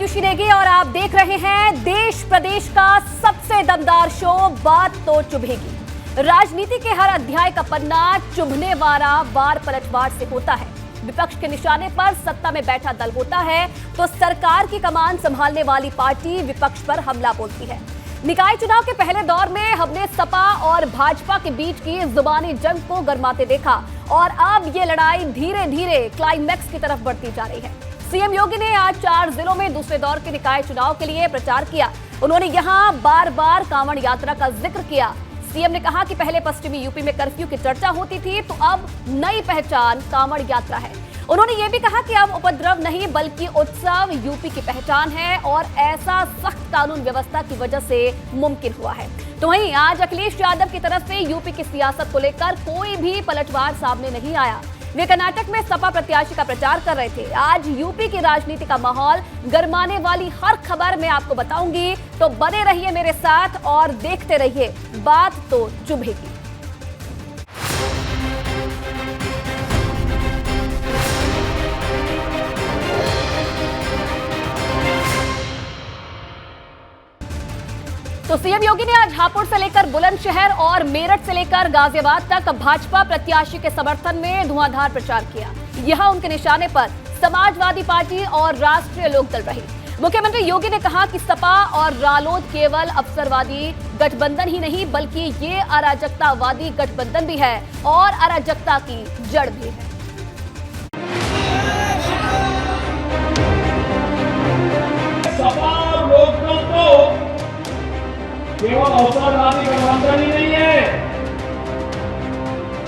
आयुषी नेगी और आप देख रहे हैं देश प्रदेश का सबसे दमदार शो बात तो चुभेगी। राजनीति के हर अध्याय का पन्ना चुभने वाला वार पलटवार से होता है। विपक्ष के निशाने पर सत्ता में बैठा दल होता है तो सरकार की कमान संभालने वाली पार्टी विपक्ष पर हमला बोलती है। निकाय चुनाव के पहले दौर में हमने सपा और भाजपा के बीच की जुबानी जंग को गरमाते देखा और अब ये लड़ाई धीरे धीरे क्लाइमैक्स की तरफ बढ़ती जा रही है। सीएम योगी ने आज 4 जिलों में दूसरे दौर के निकाय चुनाव के लिए प्रचार किया। उन्होंने यहां बार बार कांवड़ यात्रा का जिक्र किया। सीएम ने कहा कि पहले पश्चिमी यूपी में कर्फ्यू की चर्चा होती थी तो अब नई पहचान कांवड़ यात्रा है। उन्होंने ये भी कहा कि अब उपद्रव नहीं बल्कि उत्सव यूपी की पहचान है और ऐसा सख्त कानून व्यवस्था की वजह से मुमकिन हुआ है। तो वहीं आज अखिलेश यादव की तरफ से यूपी की सियासत को लेकर कोई भी पलटवार सामने नहीं आया। वे कर्नाटक में सपा प्रत्याशी का प्रचार कर रहे थे। आज यूपी की राजनीति का माहौल गरमाने वाली हर खबर मैं आपको बताऊंगी, तो बने रहिए मेरे साथ और देखते रहिए बात तो चुभेगी। तो सीएम योगी ने आज हापुड़ से लेकर बुलंदशहर और मेरठ से लेकर गाजियाबाद तक भाजपा प्रत्याशी के समर्थन में धुआंधार प्रचार किया। यहां उनके निशाने पर समाजवादी पार्टी और राष्ट्रीय लोकदल रही। मुख्यमंत्री योगी ने कहा कि सपा और रालोद केवल अवसरवादी गठबंधन ही नहीं बल्कि ये अराजकतावादी गठबंधन भी है और अराजकता की जड़ भी है। सपा और लोकदल तो केवल अवसरवादी गठबंधन ही नहीं है,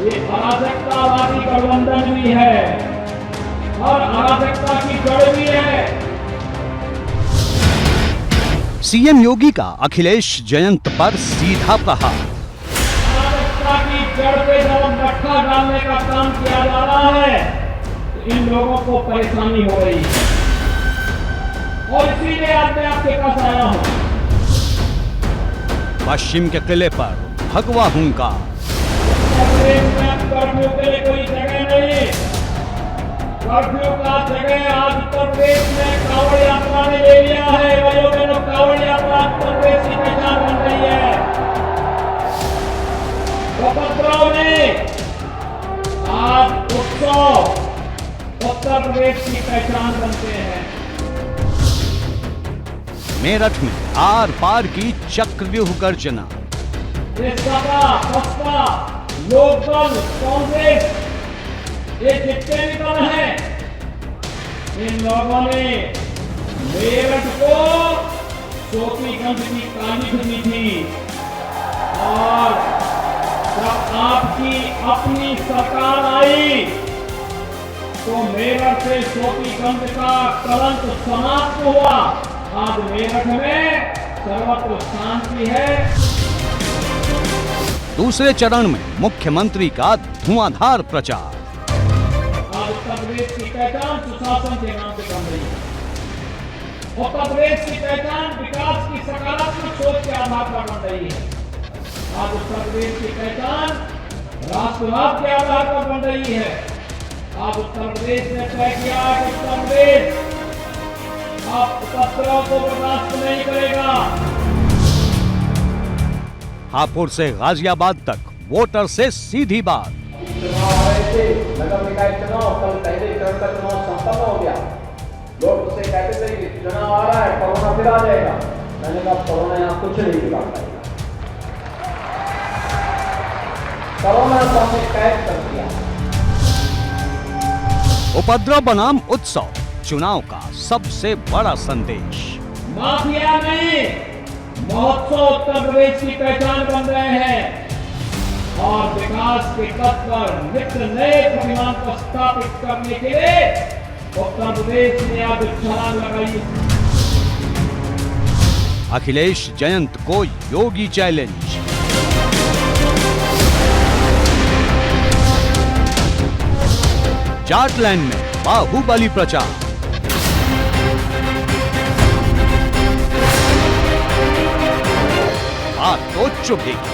ये अराजकतावादी गठबंधन भी है और अराजकता की जड़ भी है। सीएम योगी का अखिलेश जयंत पर सीधा प्रहार। अराजकता की जड़ पे जब मट्ठा डालने का काम किया जा रहा है तो इन लोगों को परेशानी हो रही है और इसीलिए आज मैं आपके पास आया हूं। पश्चिम के किले पर भगवा हुंकार। कर्फ्यू के लिए कोई जगह नहीं, कर्फ्यू का जगह आज उत्तर प्रदेश में कांवड़ यात्रा ने ले लिया है। भाइयों बहनों, कांवड़ यात्रा उत्तर प्रदेश की पहचान बन रही है। उपद्रव ने आज उत्सव उत्तर प्रदेश की पहचान बनते हैं। मेरठ में आर पार की चक्रव्यूह गर्जना। सपा, बसपा, लोकदल, कांग्रेस, ये जितने भी दल हैं, इन लोगों ने मेरठ को शोपीगंज की काली खुदी थी और जब आपकी अपनी सरकार आई तो मेरठ से शोपीगंज का कलंक समाप्त हुआ। आज मेरठ में सर्वत्र शांति है। दूसरे चरण में मुख्यमंत्री का धुआंधार प्रचार। आज उत्तर प्रदेश की पहचान सुशासन के नाम से बन रही है। उत्तर प्रदेश की पहचान विकास की सकारात्मक सोच के आधार पर बन रही है। आज उत्तर प्रदेश की पहचान राष्ट्रवाद के आधार पर बन रही है। आज उत्तर प्रदेश ने तय किया कि उत्तर प्रदेश आप उपद्रव को बर्दाश्त नहीं करेगा। हापुड़ से गाजियाबाद तक वोटर से सीधी बात। नगर निकाय चुनाव कल पहले चरण का चुनाव संपन्न हो गया। लोग उसे कहते थे कि चुनाव आ रहा है, कोरोना फिर आ जाएगा। मैंने कहा कोरोना यहाँ कुछ नहीं बिगाड़ पाएगा। कोरोना को हमने कैद कर दिया। उपद्रव बनाम उत्सव, चुनाव का सबसे बड़ा संदेश। माफिया नहीं, महोत्सव उत्तर प्रदेश की पहचान बन रहे हैं और विकास के पथ पर नित्य नए प्रतिमान को स्थापित करने के लिए उत्तर प्रदेश ने अब छलांग लगाई। अखिलेश जयंत को योगी चैलेंज। जाटलैंड में बाहुबली प्रचार। बात तो चुभेगी।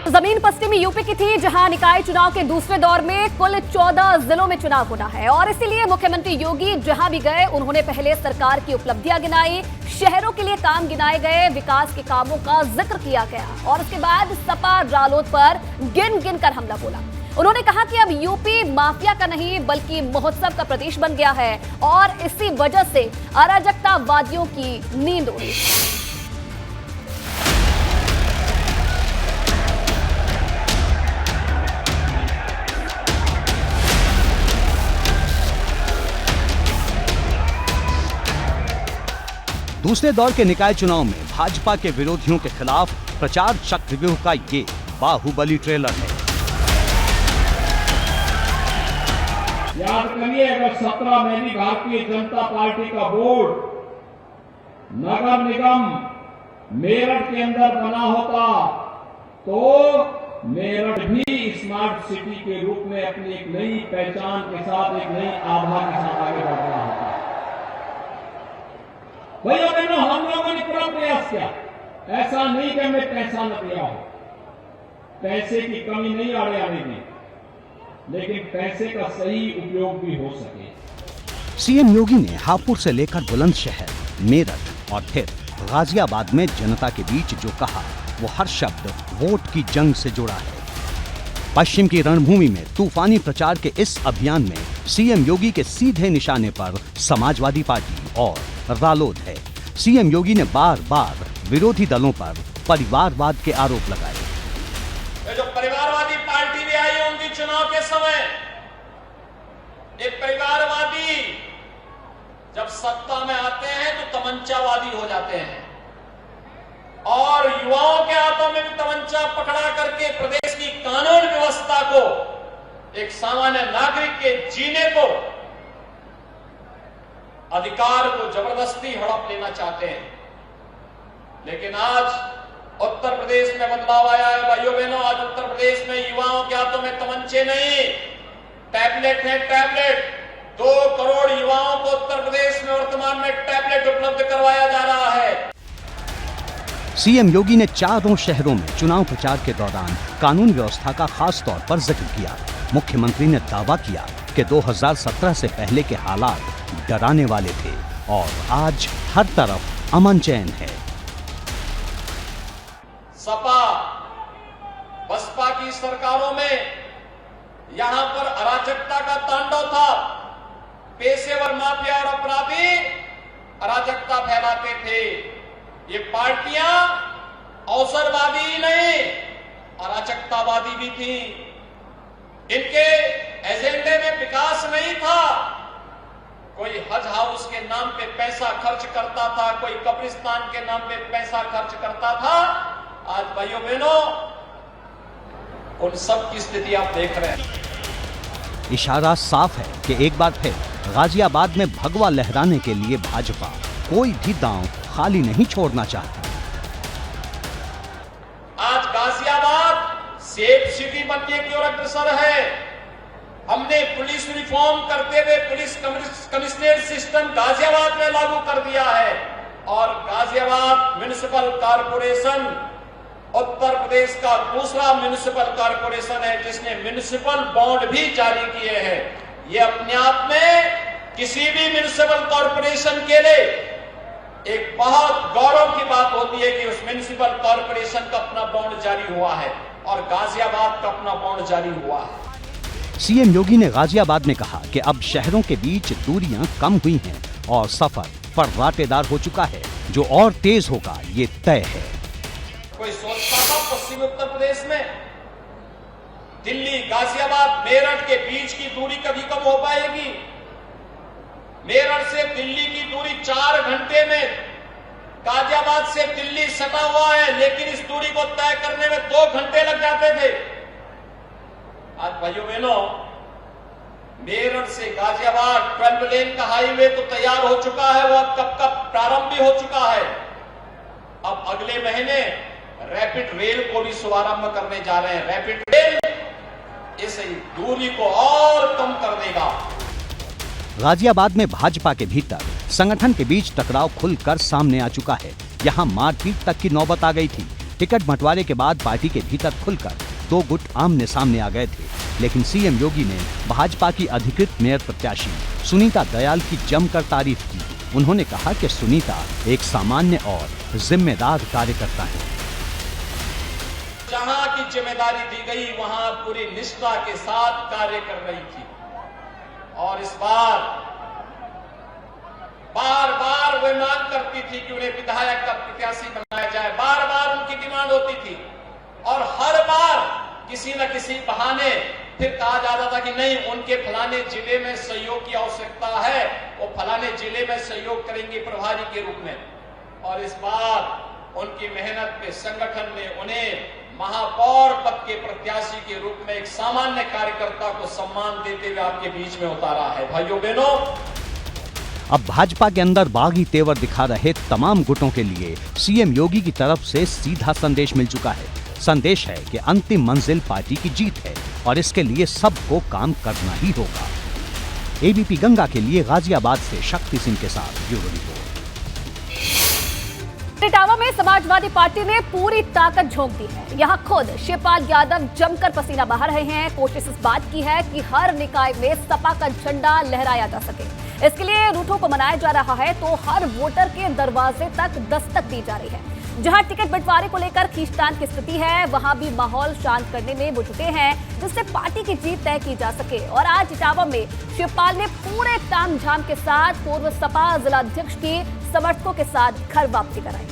जमीन पश्चिमी यूपी की थी, जहां निकाय चुनाव के दूसरे दौर में कुल 14 जिलों में चुनाव होना है और इसीलिए मुख्यमंत्री योगी जहां भी गए उन्होंने पहले सरकार की उपलब्धियां गिनाई, शहरों के लिए काम गिनाए गए, विकास के कामों का जिक्र किया गया और उसके बाद सपा रालोद पर गिन गिन कर हमला बोला। उन्होंने कहा कि अब यूपी माफिया का नहीं बल्कि महोत्सव का प्रदेश बन गया है और इसी वजह से अराजकतावादियों की नींद उड़ी। दूसरे दौर के निकाय चुनाव में भाजपा के विरोधियों के खिलाफ प्रचार चक्रव्यूह का ये बाहुबली ट्रेलर है। याद करिए, अगर 17 में भी भारतीय जनता पार्टी का बोर्ड नगर निगम मेरठ के अंदर बना होता तो मेरठ भी स्मार्ट सिटी के रूप में अपनी एक नई पहचान के साथ, एक नई आभा के साथ आगे बढ़ रहा होता। भैया बहनों, हम लोगों ने पूरा प्रयास किया, ऐसा नहीं कि हमने पैसा न दिया हो, पैसे की कमी नहीं आड़े आने दी, लेकिन पैसे का सही उपयोग भी हो सके। सीएम योगी ने हापुड़ से लेकर बुलंदशहर, मेरठ और फिर गाजियाबाद में जनता के बीच जो कहा वो हर शब्द वोट की जंग से जुड़ा है। पश्चिम की रणभूमि में तूफानी प्रचार के इस अभियान में सीएम योगी के सीधे निशाने पर समाजवादी पार्टी और रालोद है। सीएम योगी ने बार बार विरोधी दलों पर परिवारवाद के आरोप लगाए। जो परिवारवादी पार्टी भी आई होंगी चुनाव के समय, एक परिवारवादी जब सत्ता में आते हैं तो तमंचावादी हो जाते हैं और युवाओं के हाथों में भी तमंचा पकड़ा करके प्रदेश की कानून व्यवस्था को, एक सामान्य नागरिक के जीने को, अधिकार को जबरदस्ती हड़प लेना चाहते हैं। लेकिन आज उत्तर प्रदेश में बदलाव आया है भाइयों बहनों। आज उत्तर प्रदेश में युवाओं के हाथों में तमंचे नहीं, टैबलेट है। टैबलेट 2 करोड़ युवाओं को उत्तर प्रदेश में वर्तमान में टैबलेट उपलब्ध करवाया जा रहा है। सीएम योगी ने चारों शहरों में चुनाव प्रचार के दौरान कानून व्यवस्था का खास तौर पर जिक्र किया। मुख्यमंत्री ने दावा किया कि 2017 से पहले के हालात डराने वाले थे और आज हर तरफ अमन चैन है। सपा बसपा की सरकारों में यहां पर अराजकता का तांडव था। पेशेवर माफिया और अपराधी अराजकता फैलाते थे। ये पार्टियां अवसरवादी ही नहीं, अराजकतावादी भी थी। इनके एजेंडे में विकास नहीं था। कोई हज हाउस के नाम पे पैसा खर्च करता था, कोई कब्रिस्तान के नाम पे पैसा खर्च करता था। आज भाइयों बहनों, उन सब की स्थिति आप देख रहे हैं। इशारा साफ है कि एक बार फिर गाजियाबाद में भगवा लहराने के लिए भाजपा कोई भी दांव खाली नहीं छोड़ना चाहती। आज गाजियाबाद सेफ सिटी बनने की ओर अग्रसर है। हमने पुलिस रिफॉर्म करते हुए पुलिस कमिश्नरेट सिस्टम गाजियाबाद में लागू कर दिया है और गाजियाबाद म्युनिसिपल कॉर्पोरेशन उत्तर प्रदेश का दूसरा म्युनिसिपल कॉर्पोरेशन है जिसने म्युनिसिपल बॉन्ड भी जारी किए हैं। ये अपने आप में किसी भी म्युनिसिपल कॉर्पोरेशन के लिए एक बहुत गौरव की बात होती है कि उस म्युनिसिपल कॉर्पोरेशन का अपना बॉन्ड जारी हुआ है और गाजियाबाद का अपना बॉन्ड जारी हुआ है। सीएम योगी ने गाजियाबाद में कहा कि अब शहरों के बीच दूरियां कम हुई हैं और सफर फर्राटेदार हो चुका है। जो और तेज होगा ये तय है। कोई सोचता था पश्चिमी उत्तर प्रदेश में दिल्ली, गाजियाबाद, मेरठ के बीच की दूरी कभी कम हो पाएगी? मेरठ से दिल्ली की दूरी 4 घंटे में, गाजियाबाद से दिल्ली सटा हुआ है लेकिन इस दूरी को तय करने में 2 घंटे लग जाते थे। आज भाइयों बहनों, मेरठ से गाजियाबाद 12 लेन का हाईवे तो तैयार हो चुका है, वो कब का प्रारंभ भी हो चुका है। अब अगले महीने रैपिड रेल को भी शुभारंभ करने जा रहे हैं। रैपिड रेल इस दूरी को और कम कर देगा। गाजियाबाद में भाजपा के भीतर संगठन के बीच टकराव खुलकर सामने आ चुका है। यहां मारपीट तक की नौबत आ गई थी। टिकट बंटवारे के बाद पार्टी के भीतर खुलकर दो गुट आमने सामने आ गए थे, लेकिन सीएम योगी ने भाजपा की अधिकृत मेयर प्रत्याशी सुनीता दयाल की जमकर तारीफ की। उन्होंने कहा कि सुनीता एक सामान्य और जिम्मेदार कार्यकर्ता है। जहां की जिम्मेदारी दी गई वहां पूरी निष्ठा के साथ कार्य कर रही थी और इस बार बार वे मांग करती थी कि उन्हें विधायक का प्रत्याशी बनाया जाए। बार उनकी डिमांड होती थी और हर बार किसी न किसी बहाने फिर कहा जाता था कि नहीं, उनके फलाने जिले में सहयोग की आवश्यकता है, वो फलाने जिले में सहयोग करेंगे प्रभारी के रूप में। और इस बार उनकी मेहनत के संगठन ने उन्हें महापौर पद के प्रत्याशी के रूप में एक सामान्य कार्यकर्ता को सम्मान देते हुए आपके बीच में उतारा है। भाइयों बहनों, अब भाजपा के अंदर बागी तेवर दिखा रहे तमाम गुटों के लिए सीएम योगी की तरफ से सीधा संदेश मिल चुका है। संदेश है कि अंतिम मंजिल पार्टी की जीत है और इसके लिए सबको काम करना ही होगा। एबीपी गंगा के लिए गाजियाबाद से शक्ति सिंह के साथ ब्यूरो रिपोर्ट। इटावा में समाजवादी पार्टी ने पूरी ताकत झोंक दी है। यहाँ खुद शिवपाल यादव जमकर पसीना बहा रहे हैं। कोशिश इस बात की है कि हर निकाय में सपा का झंडा लहराया जा सके। इसके लिए रूठों को मनाया जा रहा है तो हर वोटर के दरवाजे तक दस्तक दी जा रही है। जहां टिकट बंटवारे को लेकर खींचतान की स्थिति है, वहां भी माहौल शांत करने में वो जुटे हैं जिससे पार्टी की जीत तय की जा सके। और आज इटावा में शिवपाल ने पूरे तामझाम के साथ पूर्व सपा जिलाध्यक्ष की समर्थकों के साथ घर वापसी कराई।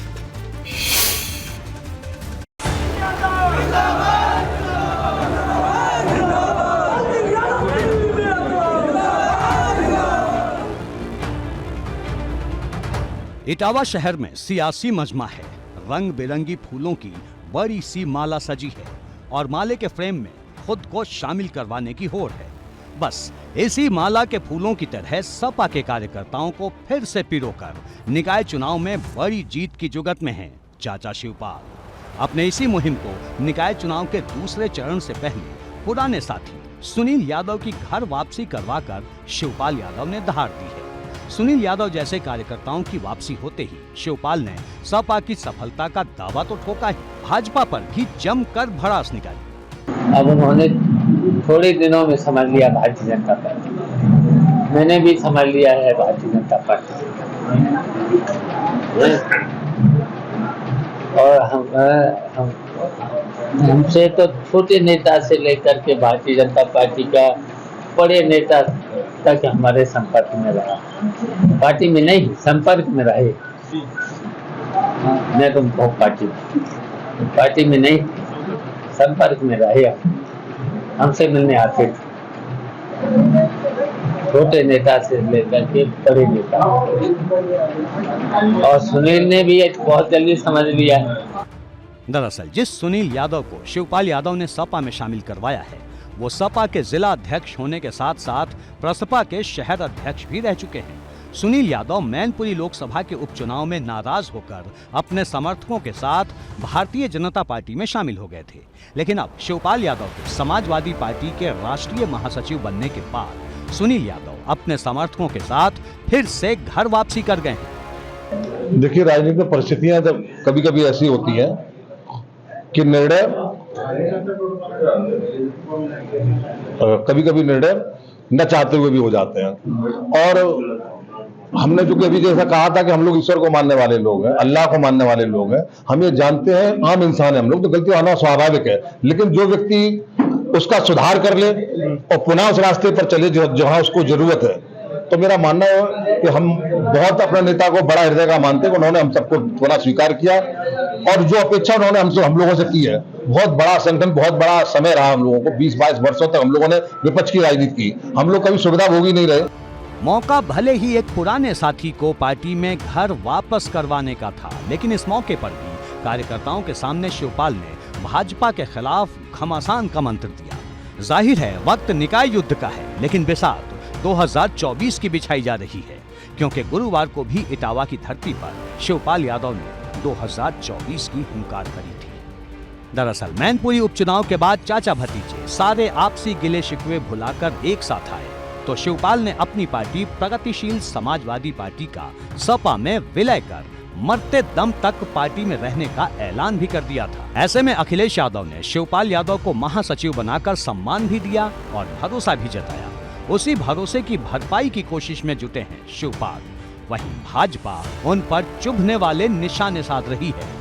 इटावा शहर में सियासी मजमा है। रंग बिरंगी फूलों की बड़ी सी माला सजी है और माले के फ्रेम में खुद को शामिल करवाने की होड़ है। बस इसी माला के फूलों की तरह सपा के कार्यकर्ताओं को फिर से पिरोकर निकाय चुनाव में बड़ी जीत की जुगत में हैं चाचा शिवपाल। अपने इसी मुहिम को निकाय चुनाव के दूसरे चरण से पहले पुराने साथी सुनील यादव की घर वापसी करवाकर शिवपाल यादव ने दहाड़ दी है। सुनील यादव जैसे कार्यकर्ताओं की वापसी होते ही शिवपाल ने सपा की सफलता का दावा तो ठोका ही, भाजपा पर भी जमकर भड़ास निकाली। अब उन्होंने थोड़े दिनों में समझ लिया भारतीय जनता पार्टी, मैंने भी समझ लिया है भारतीय जनता पार्टी। और हमसे तो छोटे नेता से लेकर के भारतीय जनता पार्टी का बड़े नेता तक हमारे संपर्क में रहा। पार्टी में नहीं, संपर्क में रहे। मैं तो पार्टी में नहीं, संपर्क में रहे। हमसे मिलने आते थे, छोटे नेता से लेकर के बड़े नेता। और सुनील ने भी बहुत जल्दी समझ लिया। दरअसल जिस सुनील यादव को शिवपाल यादव ने सपा में शामिल करवाया है वो सपा के जिला अध्यक्ष होने के साथ साथ प्रसपा के शहर अध्यक्ष भी रह चुके हैं। सुनील यादव मैनपुरी लोकसभा के उपचुनाव में नाराज होकर अपने समर्थकों के साथ भारतीय जनता पार्टी में शामिल हो गए थे, लेकिन अब शिवपाल यादव के समाजवादी पार्टी के राष्ट्रीय महासचिव बनने के बाद सुनील यादव अपने समर्थकों के साथ फिर से घर वापसी कर गए हैं। देखिए, राजनीतिक में परिस्थितियां जब कभी कभी ऐसी होती हैं कि निर्णय कभी कभी निर्णय न चाहते हुए भी हो जाते हैं। और हमने जो कि अभी जैसा कहा था कि हम लोग ईश्वर को मानने वाले लोग हैं, अल्लाह को मानने वाले लोग हैं, हम ये जानते हैं, आम इंसान है हम लोग, तो गलती होना स्वाभाविक है। लेकिन जो व्यक्ति उसका सुधार कर ले और पुनः उस रास्ते पर चले जहां उसको जरूरत है, तो मेरा मानना है कि हम बहुत अपने नेता को बड़ा हृदय का मानते हैं। उन्होंने हम सबको थोड़ा स्वीकार किया और जो अपेक्षा उन्होंने हम लोगों से की है, बहुत बड़ा संगठन, बहुत बड़ा समय रहा हम लोगों को। 20-22 वर्षों तक हम लोगों ने विपक्ष की राजनीति की, हम लोग कभी सुविधा भोगी नहीं रहे। मौका भले ही एक पुराने साथी को पार्टी में घर वापस करवाने का था, लेकिन इस मौके पर भी कार्यकर्ताओं के सामने शिवपाल ने भाजपा के खिलाफ घमासान का मंत्र दिया। जाहिर है वक्त निकाय युद्ध का है, लेकिन बिसात 2024 की बिछाई जा रही है, क्योंकि गुरुवार को भी इटावा की धरती पर शिवपाल यादव ने 2024 की हुंकार भरी थी। दरअसल मैनपुरी उपचुनाव के बाद चाचा भतीजे सारे आपसी गिले शिकवे भुलाकर एक साथ आए तो शिवपाल ने अपनी पार्टी प्रगतिशील समाजवादी पार्टी का सपा में विलय कर मरते दम तक पार्टी में रहने का ऐलान भी कर दिया था। ऐसे में अखिलेश यादव ने शिवपाल यादव को महासचिव बनाकर सम्मान भी दिया और भरोसा भी जताया। उसी भरोसे की भरपाई की कोशिश में जुटे हैं शिवपाल। वहीं भाजपा उन पर चुभने वाले निशाने साध रही है।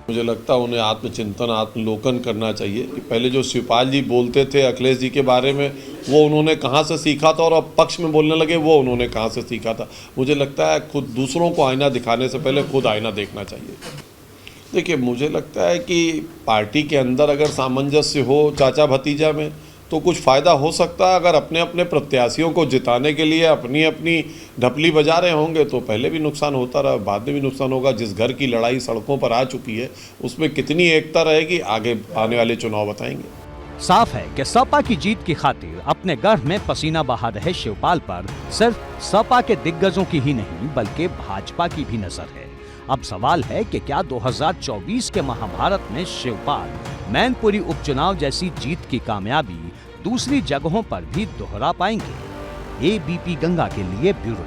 मुझे लगता है उन्हें आत्मचिंतन आत्मलोकन करना चाहिए कि पहले जो शिवपाल जी बोलते थे अखिलेश जी के बारे में वो उन्होंने कहाँ से सीखा था और अब पक्ष में बोलने लगे वो उन्होंने कहाँ से सीखा था। मुझे लगता है खुद दूसरों को आईना दिखाने से पहले खुद आईना देखना चाहिए। देखिए मुझे लगता है कि पार्टी के अंदर अगर सामंजस्य हो चाचा भतीजा में तो कुछ फ़ायदा हो सकता है। अगर अपने अपने प्रत्याशियों को जिताने के लिए अपनी अपनी ढपली बजा रहे होंगे तो पहले भी नुकसान होता रहा, बाद में भी नुकसान होगा। जिस घर की लड़ाई सड़कों पर आ चुकी है उसमें कितनी एकता रहेगी आगे आने वाले चुनाव बताएंगे। साफ है कि सपा की जीत की खातिर अपने गढ़ में पसीना बहा रहे शिवपाल पर सिर्फ सपा के दिग्गजों की ही नहीं बल्कि भाजपा की भी नजर है। अब सवाल है कि क्या 2024 के महाभारत में शिवपाल मैनपुरी उपचुनाव जैसी जीत की कामयाबी दूसरी जगहों पर भी दोहरा पाएंगे। एबीपी गंगा के लिए ब्यूरो।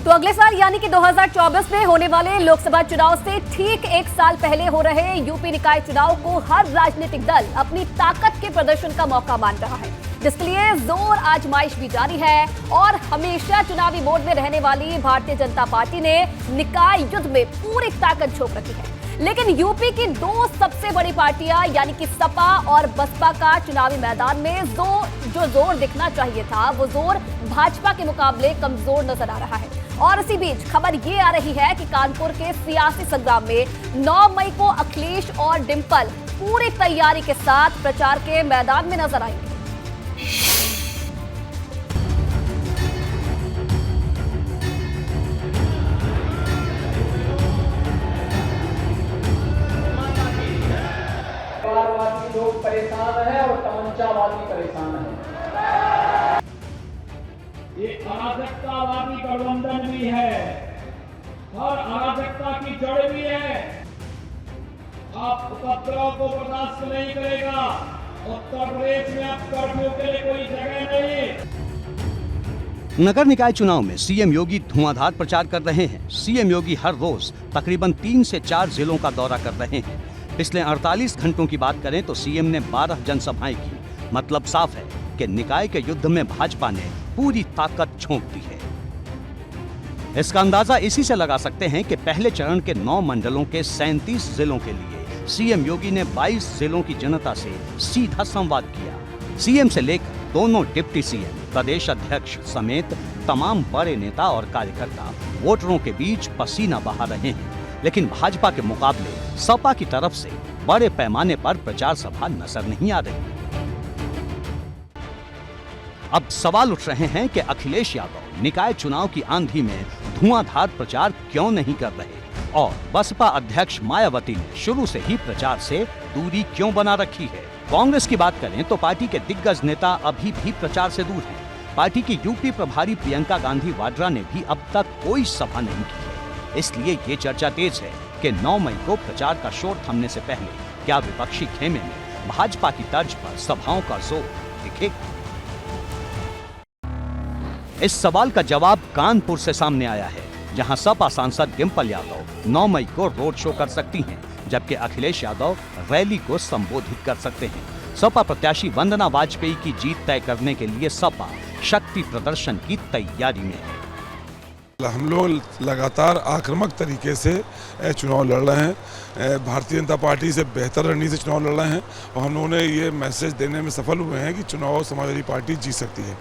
तो अगले साल यानी कि 2024 में होने वाले लोकसभा चुनाव से ठीक एक साल पहले हो रहे यूपी निकाय चुनाव को हर राजनीतिक दल अपनी ताकत के प्रदर्शन का मौका मान रहा है, जिसके लिए जोर आजमाइश भी जारी है। और हमेशा चुनावी मोड में रहने वाली भारतीय जनता पार्टी ने निकाय युद्ध में पूरी ताकत झोंक रखी है। लेकिन यूपी की दो सबसे बड़ी पार्टियां यानी कि सपा और बसपा का चुनावी मैदान में जो जोर दिखना चाहिए था वो जोर भाजपा के मुकाबले कमजोर नजर आ रहा है। और इसी बीच खबर ये आ रही है कि कानपुर के सियासी संग्राम में 9 मई को अखिलेश और डिंपल पूरी तैयारी के साथ प्रचार के मैदान में नजर आएंगे। लोग परेशान है और तमंचावादी परेशान है। ये अराजकतावादी गठबंधन भी है और अराजकता की जड़ भी है। आप उपद्रव को बर्दाश्त नहीं करेगा। उत्तर प्रदेश में अब कर्फ्यू के लिए कोई जगह नहीं। नगर निकाय चुनाव में सीएम योगी धुआंधार प्रचार कर रहे हैं। सीएम योगी हर रोज तकरीबन 3 से 4 जिलों का दौरा कर रहे हैं। पिछले 48 घंटों की बात करें तो सीएम ने 12 जनसभाएं की। मतलब साफ है कि निकाय के युद्ध में भाजपा ने पूरी ताकत झोंक दी है। इसका अंदाजा इसी से लगा सकते हैं कि पहले चरण के 9 मंडलों के 37 जिलों के लिए सीएम योगी ने 22 जिलों की जनता से सीधा संवाद किया। सीएम से लेकर दोनों डिप्टी सीएम, प्रदेश अध्यक्ष समेत तमाम बड़े नेता और कार्यकर्ता वोटरों के बीच पसीना बहा रहे हैं। लेकिन भाजपा के मुकाबले सपा की तरफ से बड़े पैमाने पर प्रचार सभा नजर नहीं आ रही। अब सवाल उठ रहे हैं कि अखिलेश यादव निकाय चुनाव की आंधी में धुआंधार प्रचार क्यों नहीं कर रहे और बसपा अध्यक्ष मायावती ने शुरू से ही प्रचार से दूरी क्यों बना रखी है। कांग्रेस की बात करें तो पार्टी के दिग्गज नेता अभी भी प्रचार से दूर हैं। पार्टी की यूपी प्रभारी प्रियंका गांधी वाड्रा ने भी अब तक कोई सभा नहीं की है। इसलिए ये चर्चा तेज है कि 9 मई को प्रचार का शोर थमने से पहले क्या विपक्षी खेमे में भाजपा की तर्ज पर सभाओं का जोर दिखेगा। इस सवाल का जवाब कानपुर से सामने आया है, जहां सपा सांसद डिंपल यादव 9 मई को रोड शो कर सकती हैं, जबकि अखिलेश यादव रैली को संबोधित कर सकते हैं। सपा प्रत्याशी वंदना वाजपेयी की जीत तय करने के लिए सपा शक्ति प्रदर्शन की तैयारी में है। हम लोग लगातार आक्रामक तरीके से चुनाव लड़ रहे हैं। भारतीय जनता पार्टी से बेहतर रणनीति से चुनाव लड़ रहे हैं और हम लोगों ने ये मैसेज देने में सफल हुए हैं कि चुनाव समाजवादी पार्टी जीत सकती है।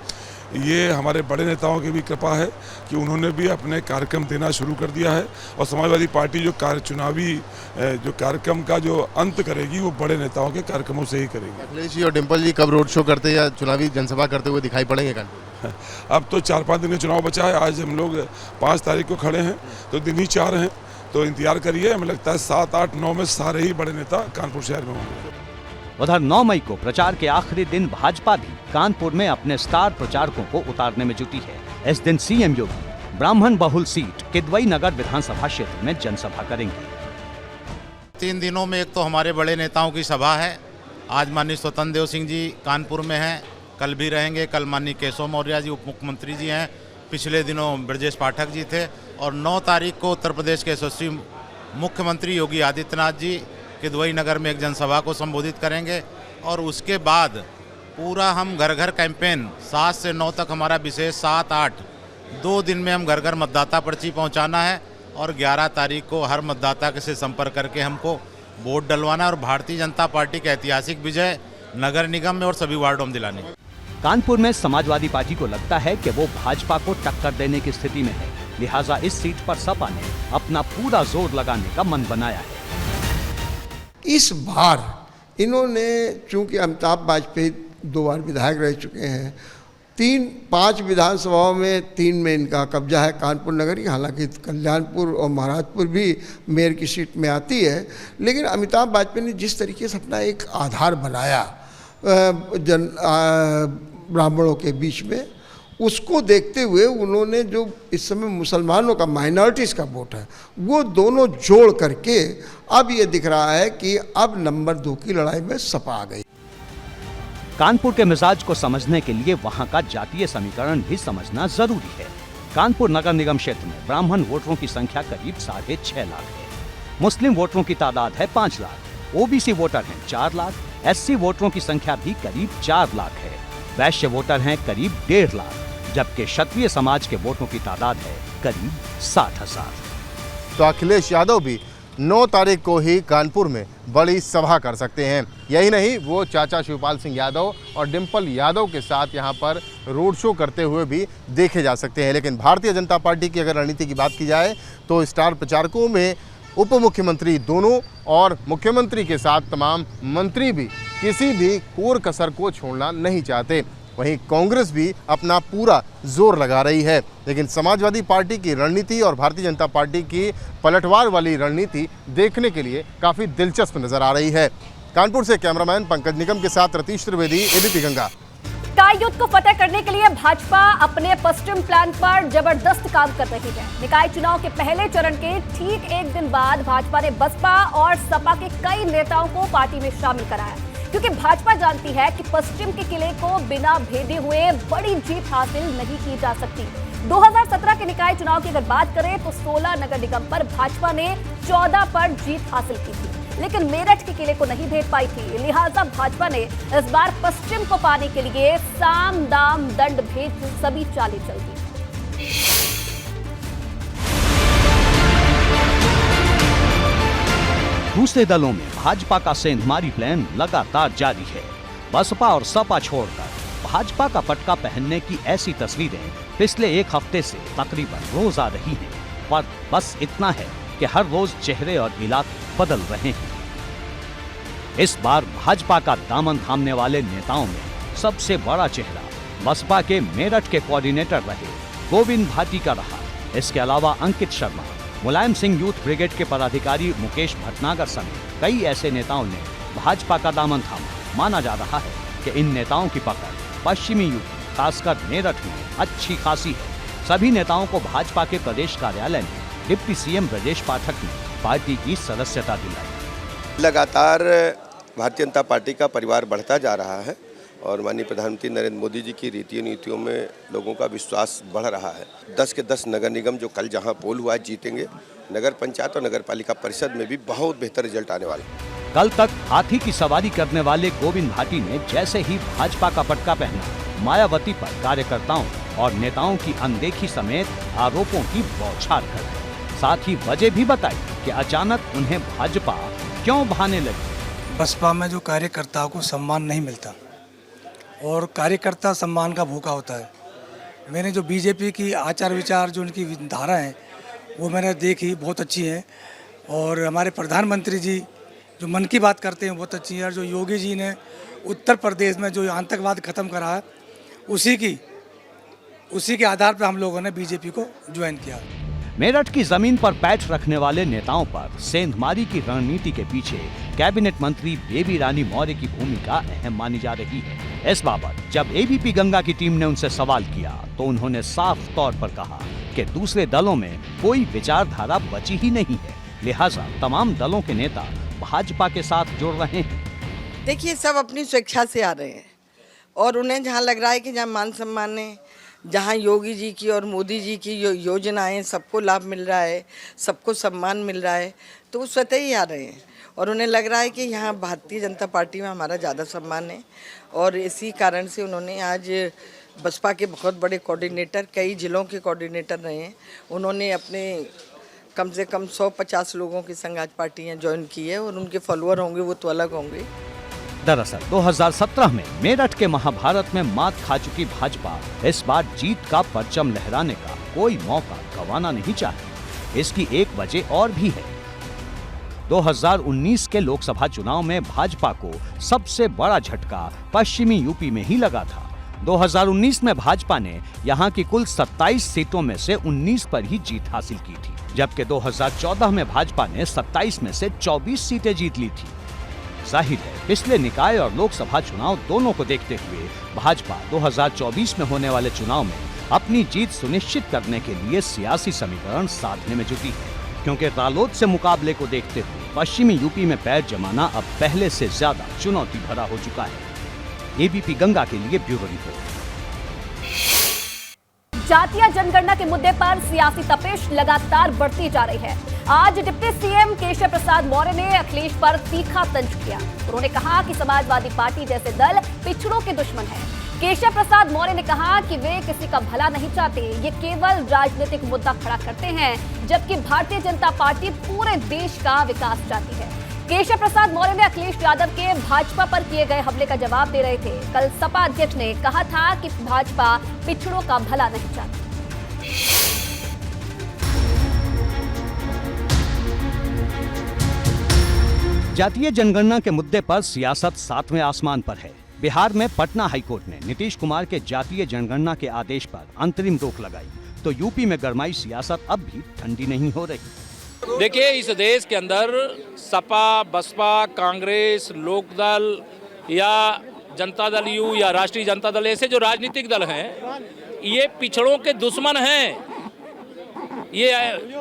ये हमारे बड़े नेताओं की भी कृपा है कि उन्होंने भी अपने कार्यक्रम देना शुरू कर दिया है और समाजवादी पार्टी जो चुनावी जो कार्यक्रम का जो अंत करेगी वो बड़े नेताओं के कार्यक्रमों से ही करेगी। अखिलेश जी और डिंपल जी कब रोड शो करते या चुनावी जनसभा करते हुए दिखाई पड़ेंगे कानपुर? अब तो 4-5 दिन का चुनाव बचा है। आज हम लोग 5 तारीख को खड़े हैं तो दिन ही 4 हैं, तो इंतजार करिए। हमें लगता है 7, 8, 9 में सारे ही बड़े नेता कानपुर शहर में होंगे। उधर 9 मई को प्रचार के आखिरी दिन भाजपा भी कानपुर में अपने स्टार प्रचारकों को उतारने में जुटी है। इस दिन सीएम योगी ब्राह्मण बहुल सीट किदवई नगर विधानसभा क्षेत्र में जनसभा करेंगे। 3 दिनों में एक तो हमारे बड़े नेताओं की सभा है। आज माननीय स्वतंत्र देव सिंह जी कानपुर में हैं, कल भी रहेंगे। कल माननीय केशव मौर्य जी उप मुख्यमंत्री जी हैं, पिछले दिनों ब्रजेश पाठक जी थे, और 9 तारीख को उत्तर प्रदेश के यशस्वी मुख्यमंत्री योगी आदित्यनाथ जी किदवई नगर में एक जनसभा को संबोधित करेंगे। और उसके बाद पूरा हम घर घर कैंपेन 7 से 9 तक हमारा विशेष 7-8 2 दिन में हम घर घर मतदाता पर्ची पहुंचाना है, और 11 तारीख को हर मतदाता से संपर्क करके हमको वोट डलवाना और भारतीय जनता पार्टी का ऐतिहासिक विजय नगर निगम में और सभी वार्डों में दिलानी। कानपुर में समाजवादी पार्टी को लगता है कि वो भाजपा को टक्कर देने की स्थिति में है, लिहाजा इस सीट पर सपा ने अपना पूरा जोर लगाने का मन बनाया है। इस बार इन्होंने, चूंकि अमिताभ वाजपेयी 2 बार विधायक रह चुके हैं, 5 विधानसभाओं में 3 में इनका कब्जा है कानपुर नगर की। हालांकि कल्याणपुर और महाराजपुर भी मेयर की सीट में आती है, लेकिन अमिताभ वाजपेयी ने जिस तरीके से अपना एक आधार बनाया ब्राह्मणों के बीच में, उसको देखते हुए उन्होंने जो इस समय मुसलमानों का, माइनॉरिटीज़ का वोट है, वो दोनों जोड़ करके अब ये दिख रहा है कि अब नंबर 2 की लड़ाई में सपा आ गई। कानपुर के मिजाज को समझने के लिए वहां का जातीय समीकरण भी समझना जरूरी है। कानपुर नगर निगम क्षेत्र में ब्राह्मण वोटरों की संख्या करीब 6.5 लाख है। मुस्लिम वोटरों की तादाद है 5 लाख, ओबीसी वोटर हैं 4 लाख, एससी वोटरों की संख्या भी करीब 4 लाख है, वैश्य वोटर हैं करीब 1.5 लाख, जबकि क्षत्रिय समाज के वोटों की तादाद है करीब 60,000। तो अखिलेश यादव भी 9 तारीख को ही कानपुर में बड़ी सभा कर सकते हैं। यही नहीं, वो चाचा शिवपाल सिंह यादव और डिम्पल यादव के साथ यहाँ पर रोड शो करते हुए भी देखे जा सकते हैं। लेकिन भारतीय जनता पार्टी की अगर रणनीति की बात की जाए तो स्टार प्रचारकों में उप मुख्यमंत्री दोनों और मुख्यमंत्री के साथ तमाम मंत्री भी किसी भी कोर कसर को छोड़ना नहीं चाहते। वहीं कांग्रेस भी अपना पूरा जोर लगा रही है, लेकिन समाजवादी पार्टी की रणनीति और भारतीय जनता पार्टी की पलटवार वाली रणनीति देखने के लिए काफ़ी दिलचस्प नजर आ रही है। कानपुर से कैमरामैन पंकज निगम के साथ रतीश त्रिवेदी, एबीपी गंगा। स्काई युद्ध को फतेह करने के लिए भाजपा अपने पश्चिम प्लान पर जबरदस्त काम कर रही है। निकाय चुनाव के पहले चरण के ठीक 1 दिन बाद भाजपा ने बसपा और सपा के कई नेताओं को पार्टी में शामिल कराया, क्योंकि भाजपा जानती है कि पश्चिम के किले को बिना भेदे हुए बड़ी जीत हासिल नहीं की जा सकती। 2017 के निकाय चुनाव की अगर बात करें तो 16 नगर निगम पर भाजपा ने 14 पर जीत हासिल की थी, लेकिन मेरठ के किले को नहीं भेद पाई थी। लिहाजा भाजपा ने इस बार पश्चिम को पाने के लिए साम दाम दंड भेद सभी चालें चल दी। दूसरे दलों में भाजपा का सेंधमारी प्लान लगातार जारी है। बसपा और सपा छोड़कर भाजपा का पटका पहनने की ऐसी तस्वीरें पिछले 1 हफ्ते से तकरीबन रोज आ रही हैं, पर बस इतना है कि हर रोज चेहरे और इलाके बदल रहे हैं। इस बार भाजपा का दामन थामने वाले नेताओं में सबसे बड़ा चेहरा बसपा के मेरठ के कोऑर्डिनेटर रहे गोविंद भाटी का रहा। इसके अलावा अंकित शर्मा, मुलायम सिंह यूथ ब्रिगेड के पदाधिकारी मुकेश भटनागर समेत कई ऐसे नेताओं ने भाजपा का दामन थामा। माना जा रहा है कि इन नेताओं की पकड़ पश्चिमी यूपी, खासकर मेरठ में अच्छी खासी है। सभी नेताओं को भाजपा के प्रदेश कार्यालय में डिप्टी सीएम ब्रजेश पाठक ने पार्टी की सदस्यता दिलाई। लगातार भारतीय जनता पार्टी का परिवार बढ़ता जा रहा है और माननीय प्रधानमंत्री नरेंद्र मोदी जी की रीति नीतियों में लोगों का विश्वास बढ़ रहा है। 10 के 10 नगर निगम जो कल जहां पोल हुआ है जीतेंगे। नगर पंचायत और नगर पालिका परिषद में भी बहुत बेहतर रिजल्ट आने वाला है। कल तक हाथी की सवारी करने वाले गोविंद भाटी ने जैसे ही भाजपा का पटका पहना, मायावती पर कार्यकर्ताओं और नेताओं की अनदेखी समेत आरोपों की बौछार कर दी। साथ ही वजह भी बताई कि अचानक उन्हें भाजपा क्यों भाने लगी। बसपा में जो कार्यकर्ताओं को सम्मान नहीं मिलता और कार्यकर्ता सम्मान का भूखा होता है। मैंने जो बीजेपी की आचार विचार, जो उनकी धारा है, वो मैंने देखी, बहुत अच्छी है। और हमारे प्रधानमंत्री जी जो मन की बात करते हैं बहुत अच्छी है। और जो योगी जी ने उत्तर प्रदेश में जो आतंकवाद खत्म करा है, उसी के आधार पर हम लोगों ने बीजेपी को ज्वाइन किया। मेरठ की जमीन पर पैठ रखने वाले नेताओं पर सेंधमारी की रणनीति के पीछे कैबिनेट मंत्री बेबी रानी मौर्य की भूमिका अहम मानी जा रही है। इस बाबत जब एबीपी गंगा की टीम ने उनसे सवाल किया तो उन्होंने साफ तौर पर कहा कि दूसरे दलों में कोई विचारधारा बची ही नहीं है, लिहाजा तमाम दलों के नेता भाजपा के साथ जुड़ रहे हैं। देखिए, सब अपनी स्वेच्छा से आ रहे हैं और उन्हें जहाँ लग रहा है कि जहाँ मान सम्मान है, जहाँ योगी जी की और मोदी जी की योजनाएं सबको लाभ मिल रहा है, सबको सम्मान मिल रहा है, तो वो स्वतः ही आ रहे हैं और उन्हें लग रहा है कि यहाँ भारतीय जनता पार्टी में हमारा ज़्यादा सम्मान है। और इसी कारण से उन्होंने आज बसपा के बहुत बड़े कोऑर्डिनेटर, कई जिलों के कोऑर्डिनेटर रहे हैं, उन्होंने अपने कम से कम 150 लोगों की संघ आज पार्टियाँ ज्वाइन की है और उनके फॉलोअर होंगे वो तो अलग होंगे। दरअसल 2017 में मेरठ के महाभारत में मात खा चुकी भाजपा इस बार जीत का परचम लहराने का कोई मौका गंवाना नहीं चाहती। इसकी एक वजह और भी है। 2019 के लोकसभा चुनाव में भाजपा को सबसे बड़ा झटका पश्चिमी यूपी में ही लगा था। 2019 में भाजपा ने यहां की कुल 27 सीटों में से 19 पर ही जीत हासिल की थी, जबकि 2014 में भाजपा ने 27 में से 24 सीटें जीत ली थी। जाहिर है, पिछले निकाय और लोकसभा चुनाव दोनों को देखते हुए भाजपा 2024 में होने वाले चुनाव में अपनी जीत सुनिश्चित करने के लिए सियासी समीकरण साधने में जुटी है, क्योंकि रालोद से मुकाबले को देखते हुए पश्चिमी यूपी में पैर जमाना अब पहले से ज्यादा चुनौती भरा हो चुका है। एबीपी गंगा के लिए ब्यूरो रिपोर्ट। जातीय जनगणना के मुद्दे पर सियासी तपेश लगातार बढ़ती जा रही है। आज डिप्टी सीएम केशव प्रसाद मौर्य ने अखिलेश पर तीखा तंज किया। उन्होंने कहा कि समाजवादी पार्टी जैसे दल पिछड़ों के दुश्मन है। केशव प्रसाद मौर्य ने कहा कि वे किसी का भला नहीं चाहते, ये केवल राजनीतिक मुद्दा खड़ा करते हैं, जबकि भारतीय जनता पार्टी पूरे देश का विकास चाहती है। केशव प्रसाद मौर्य ने अखिलेश यादव के भाजपा पर किए गए हमले का जवाब दे रहे थे। कल सपा अध्यक्ष ने कहा था कि भाजपा पिछड़ों का भला नहीं चाहती। जातीय जनगणना के मुद्दे पर सियासत सातवें आसमान पर है। बिहार में पटना हाईकोर्ट ने नीतीश कुमार के जातीय जनगणना के आदेश पर अंतरिम रोक लगाई, तो यूपी में गरमाई सियासत अब भी ठंडी नहीं हो रही। देखिए, इस देश के अंदर सपा, बसपा, कांग्रेस, लोकदल या जनता दल यू या राष्ट्रीय जनता दल, ऐसे जो राजनीतिक दल हैं, ये पिछड़ों के दुश्मन हैं। ये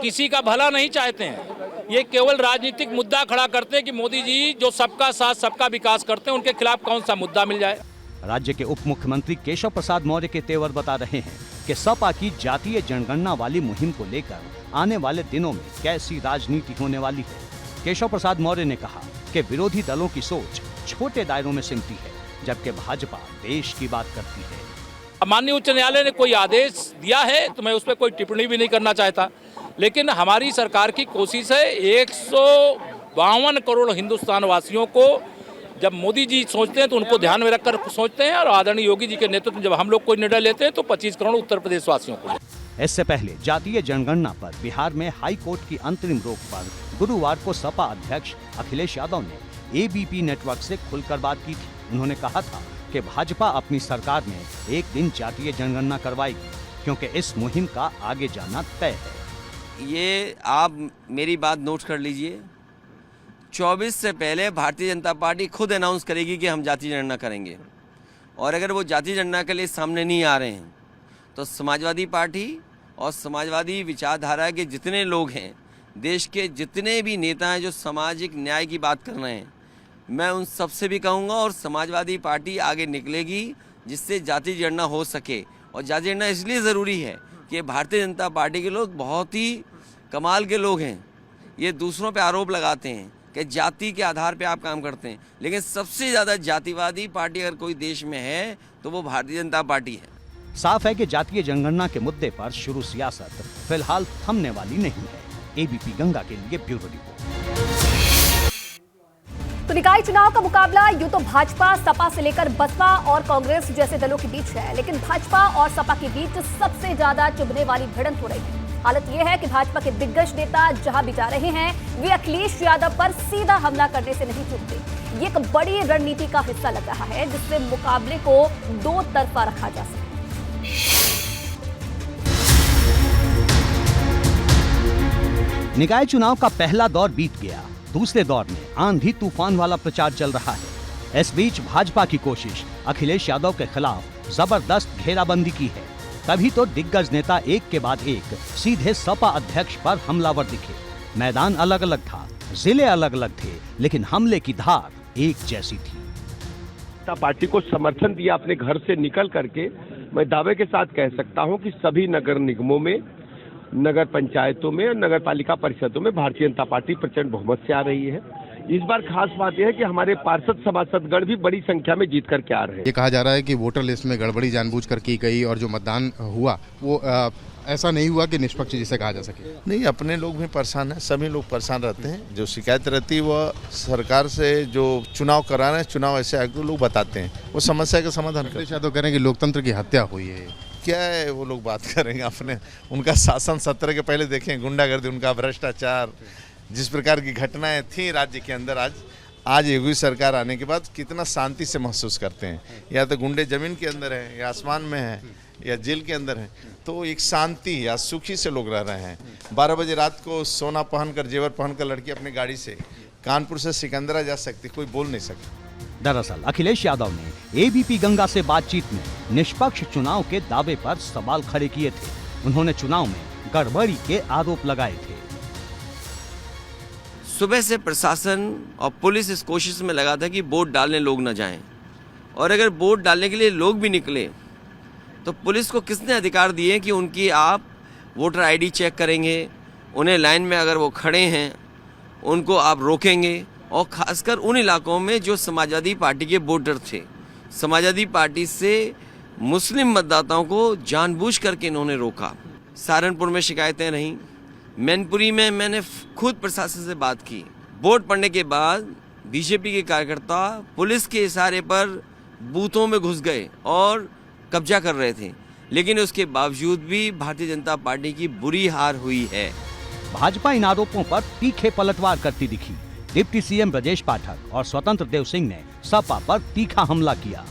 किसी का भला नहीं चाहते हैं। ये केवल राजनीतिक मुद्दा खड़ा करते हैं कि मोदी जी जो सबका साथ सबका विकास करते हैं, उनके खिलाफ कौन सा मुद्दा मिल जाए। राज्य के उप मुख्यमंत्री केशव प्रसाद मौर्य के तेवर बता रहे हैं कि सपा की जातीय जनगणना वाली मुहिम को लेकर आने वाले दिनों में कैसी राजनीति होने वाली है। केशव प्रसाद मौर्य ने कहा कि विरोधी दलों की सोच छोटे दायरों में सिमटी है, जबकि भाजपा देश की बात करती है। माननीय उच्च न्यायालय ने कोई आदेश दिया है तो मैं उस पर कोई टिप्पणी भी नहीं करना चाहता, लेकिन हमारी सरकार की कोशिश है 152 करोड़ हिंदुस्तान वासियों को जब मोदी जी सोचते हैं तो उनको ध्यान में रखकर सोचते हैं, और आदरणीय योगी जी के नेतृत्व में जब हम लोग कोई निर्णय लेते हैं तो 25 करोड़ उत्तर प्रदेश वासियों को। इससे पहले जातीय जनगणना पर बिहार में हाई कोर्ट की अंतरिम रोक पर गुरुवार को सपा अध्यक्ष अखिलेश यादव ने एबीपी नेटवर्क से खुलकर बात की थी। उन्होंने कहा था कि भाजपा अपनी सरकार में एक दिन जातीय जनगणना करवाएगी, क्योंकि इस मुहिम का आगे जाना तय है। ये आप मेरी बात नोट कर लीजिए, 24 से पहले भारतीय जनता पार्टी खुद अनाउंस करेगी कि हम जातीय जनगणना करेंगे, और अगर वो जातीय जनगणना के लिए सामने नहीं आ रहे हैं तो समाजवादी पार्टी और समाजवादी विचारधारा के जितने लोग हैं, देश के जितने भी नेता हैं जो सामाजिक न्याय की बात कर रहे हैं, मैं उन सबसे भी कहूँगा और समाजवादी पार्टी आगे निकलेगी जिससे जातीय जनगणना हो सके। और जातीय जनगणना इसलिए ज़रूरी है कि भारतीय जनता पार्टी के लोग बहुत ही कमाल के लोग हैं। ये दूसरों पे आरोप लगाते हैं कि जाति के आधार पे आप काम करते हैं, लेकिन सबसे ज़्यादा जातिवादी पार्टी अगर कोई देश में है तो वो भारतीय जनता पार्टी है। साफ है कि जातीय जनगणना के मुद्दे पर शुरू सियासत फिलहाल थमने वाली नहीं है। एबीपी गंगा के लिए ब्यूरो रिपोर्ट। तो निकाय चुनाव का मुकाबला यूं तो भाजपा, सपा से लेकर बसपा और कांग्रेस जैसे दलों के बीच है, लेकिन भाजपा और सपा के बीच सबसे ज्यादा चुभने वाली भिड़ंत हो रही है। हालत यह है कि भाजपा के दिग्गज नेता जहां भी जा रहे हैं, वे अखिलेश यादव पर सीधा हमला करने से नहीं चूकते। ये एक बड़ी रणनीति का हिस्सा लग रहा है, जिससे मुकाबले को दो तरफा रखा जा सके। निकाय चुनाव का पहला दौर बीत गया, दूसरे दौर में आंधी तूफान वाला प्रचार चल रहा है। इस बीच भाजपा की कोशिश अखिलेश यादव के खिलाफ जबरदस्त घेराबंदी की है। तभी तो दिग्गज नेता एक के बाद एक सीधे सपा अध्यक्ष पर हमलावर दिखे। मैदान अलग अलग था, जिले अलग अलग थे, लेकिन हमले की धार एक जैसी थी। पार्टी को समर्थन दिया अपने घर से निकल करके मैं दावे के साथ कह सकता हूं कि सभी नगर निगमों में, नगर पंचायतों में और नगर पालिका परिषदों में भारतीय जनता पार्टी प्रचंड बहुमत से आ रही है। इस बार खास बात यह है कि हमारे पार्षद सभासदगण भी बड़ी संख्या में जीत करके आ रहे हैं। ये कहा जा रहा है कि वोटर लिस्ट में गड़बड़ी जानबूझकर की गई और जो मतदान हुआ वो ऐसा नहीं हुआ कि निष्पक्ष जिसे कहा जा सके। नहीं, अपने लोग भी परेशान हैं, सभी लोग परेशान रहते हैं। जो शिकायत रहती है वह सरकार से जो चुनाव करा रहे हैं, चुनाव ऐसे आयुक्त लोग बताते हैं, वो समस्या का समाधान करते हैं। तो कह रहे हैं कि लोकतंत्र की हत्या हुई है। क्या है वो लोग बात करेंगे, अपने उनका शासन सत्र के पहले देखें, गुंडागर्दी, उनका भ्रष्टाचार, जिस प्रकार की घटनाएं थी राज्य के अंदर, आज योगी सरकार आने के बाद कितना शांति से महसूस करते हैं। या तो गुंडे जमीन के अंदर हैं, या आसमान में हैं, या जेल के अंदर हैं, तो एक शांति या सुखी से लोग रह रहे हैं। 12 बजे रात को सोना पहनकर, जेवर पहनकर लड़की अपनी गाड़ी से कानपुर से सिकंदरा जा सकती, कोई बोल नहीं सकता। दरअसल अखिलेश यादव ने एबीपी गंगा से बातचीत में निष्पक्ष चुनाव के दावे पर सवाल खड़े किए थे। उन्होंने चुनाव में गड़बड़ी के आरोप लगाए थे। सुबह से प्रशासन और पुलिस इस कोशिश में लगा था कि वोट डालने लोग न जाएं, और अगर वोट डालने के लिए लोग भी निकले तो पुलिस को किसने अधिकार दिए कि उनकी आप वोटर आईडी चेक करेंगे, उन्हें लाइन में अगर वो खड़े हैं उनको आप रोकेंगे, और ख़ासकर उन इलाकों में जो समाजवादी पार्टी के वोटर थे। समाजवादी पार्टी से मुस्लिम मतदाताओं को जानबूझ करके इन्होंने रोका। सहारनपुर में शिकायतें रहीं, मैनपुरी में मैंने खुद प्रशासन से बात की। वोट पड़ने के बाद बीजेपी के कार्यकर्ता पुलिस के इशारे पर बूथों में घुस गए और कब्जा कर रहे थे, लेकिन उसके बावजूद भी भारतीय जनता पार्टी की बुरी हार हुई है। भाजपा इन आरोपों पर तीखे पलटवार करती दिखी। डिप्टी सीएम ब्रजेश पाठक और स्वतंत्र देव सिंह ने सपा पर तीखा हमला किया।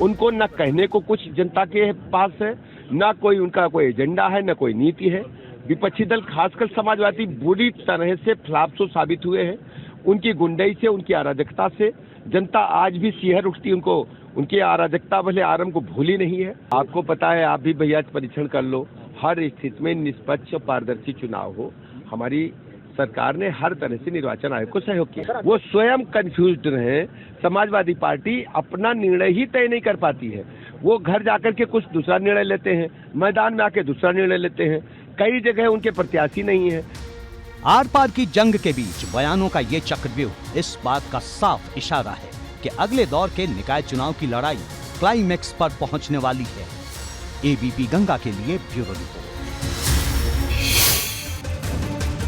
उनको न कहने को कुछ जनता के पास है, न कोई उनका कोई एजेंडा है, न कोई नीति है। विपक्षी दल खासकर समाजवादी बुरी तरह से फ्लाप्सो साबित हुए हैं। उनकी गुंडई से, उनकी अराजकता से जनता आज भी सिहर उठती, उनको उनकी अराजकता भले आरंभ को भूली नहीं है। आपको पता है, आप भी भैया परीक्षण कर लो, हर स्थिति में निष्पक्ष पारदर्शी चुनाव हो। हमारी सरकार ने हर तरह से निर्वाचन आयोग को सहयोग किया। वो स्वयं कंफ्यूज्ड रहे। समाजवादी पार्टी अपना निर्णय ही तय नहीं कर पाती है। वो घर जाकर के कुछ दूसरा निर्णय लेते हैं, मैदान में आके दूसरा निर्णय लेते हैं। कई जगह उनके प्रत्याशी नहीं है। आर पार की जंग के बीच बयानों का ये चक्रव्यूह इस बात का साफ इशारा है कि अगले दौर के निकाय चुनाव की लड़ाई क्लाइमेक्स पर पहुंचने वाली है। एबीपी गंगा के लिए ब्यूरो रिपोर्ट।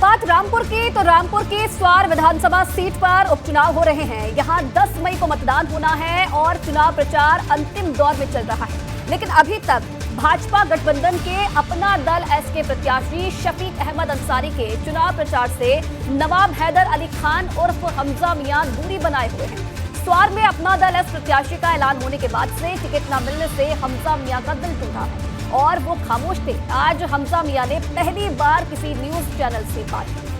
बात रामपुर की, तो रामपुर के स्वार विधानसभा सीट पर उपचुनाव हो रहे हैं। यहां 10 मई को मतदान होना है और चुनाव प्रचार अंतिम दौर में चल रहा है। लेकिन अभी तक भाजपा गठबंधन के अपना दल एस के प्रत्याशी शफीक अहमद अंसारी के चुनाव प्रचार से नवाब हैदर अली खान उर्फ हमजा मियां दूरी बनाए हुए हैं। स्वार में अपना दल एस प्रत्याशी का ऐलान होने के बाद से टिकट न मिलने से हमजा मियां का दिल टूटा है और वो खामोश थे। आज हमजा मियां ने पहली बार किसी न्यूज चैनल से बात की।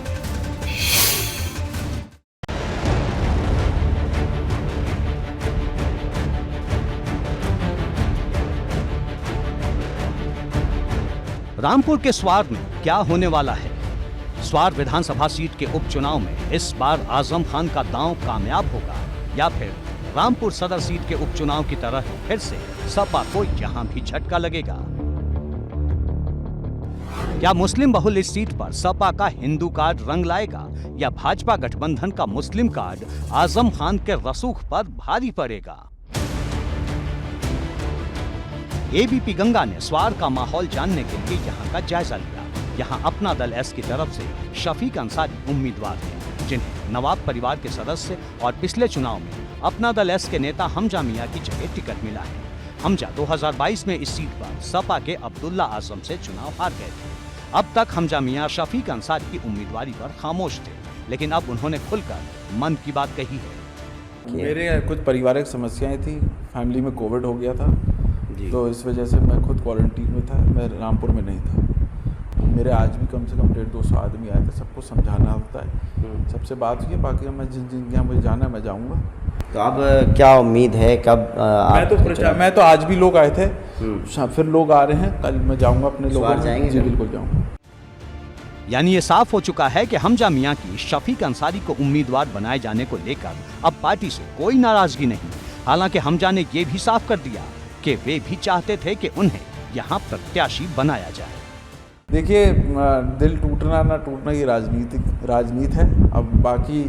रामपुर के स्वार में क्या होने वाला है? स्वार विधानसभा सीट के उपचुनाव में इस बार आजम खान का दांव कामयाब होगा या फिर रामपुर सदर सीट के उपचुनाव की तरह फिर से सपा को यहां भी झटका लगेगा? क्या मुस्लिम बहुल इस सीट पर सपा का हिंदू कार्ड रंग लाएगा या भाजपा गठबंधन का मुस्लिम कार्ड आजम खान के रसूख पर भारी पड़ेगा? एबीपी गंगा ने स्वार का माहौल जानने के लिए यहां का जायजा लिया। यहां अपना दल एस की तरफ से शफीक अंसारी उम्मीदवार हैं, जिन्हें नवाब परिवार के सदस्य और पिछले चुनाव में अपना दल एस के नेता हमजा मियां की जगह टिकट मिला है। हमजा 2022 में इस सीट पर सपा के अब्दुल्ला आजम से चुनाव हार गए थे। अब तक हमजा मियां शफीक अंसारी की उम्मीदवारी पर खामोश थे, लेकिन अब उन्होंने खुलकर मन की बात कही है। मेरे कुछ पारिवारिक समस्याएं थी, फैमिली में कोविड हो गया था, तो इस वजह से मैं खुद क्वारंटीन में था, मैं रामपुर में नहीं था। मेरे आज भी कम से कम 150-200 आदमी आए थे, सबको समझाना होता है, सबसे बात हुई है। बाकी मैं जिन जगह मुझे जाना है मैं जाऊँगा। तो अब क्या उम्मीद है कब? मैं तो आज भी लोग आए थे, फिर लोग आ रहे हैं, कल मैं जाऊँगा अपने लोगों जाएंगे। जी बिल्कुल जाऊँगा। यानी ये साफ हो चुका है कि हमजा मियां की शफीक अंसारी को उम्मीदवार बनाए जाने को लेकर अब पार्टी से कोई नाराजगी नहीं। हालांकि हमजा ने ये भी साफ कर दिया जबकि वे भी चाहते थे कि उन्हें यहाँ प्रत्याशी बनाया जाए। देखिए, दिल टूटना ना टूटना ये राजनीति है। अब बाकी